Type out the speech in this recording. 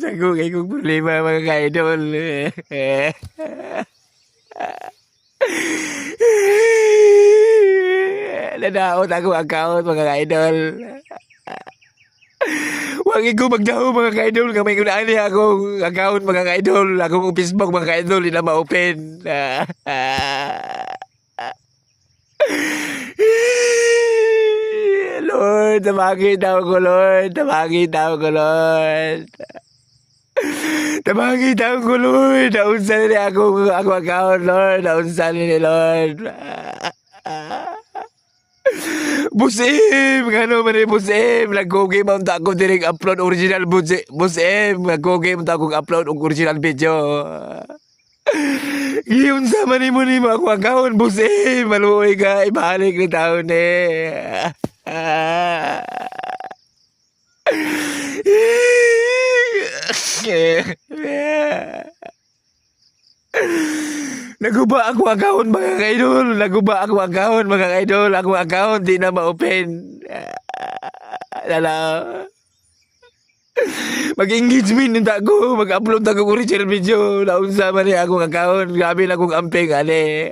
Ako kay kong problema mga ka-idol. Nadaot ako account mga ka-idol. Wagi ko magdaho mga ka-idol. Kamay ko na niya akong account mga ka-idol. Akong Facebook mga ka-idol. Hindi na ma-open. Lord, tabangin daw ko, Lord. Tabangin daw ko, Lord. Tabangin daw ko, Lord. Naunsan ni ako account, Lord. Naunsan ni Lord. Busim! Ngano man ni Busim? Nag-okay mo ta ko direct upload original Busim. Nag-okay mo ta kong upload og original video. Giyon sa manimo ni mo ako account Busim. Maluoy ka ibalik ni taon eh. Naguba ako account mga ka-idol. Naguba ako account mga ka-idol. Ako account di na ma-open. Lala. Mag-engagement nita ko. Mag-upload ako original video. Naunsa man niya akong account. Grabe na akong amping, ali.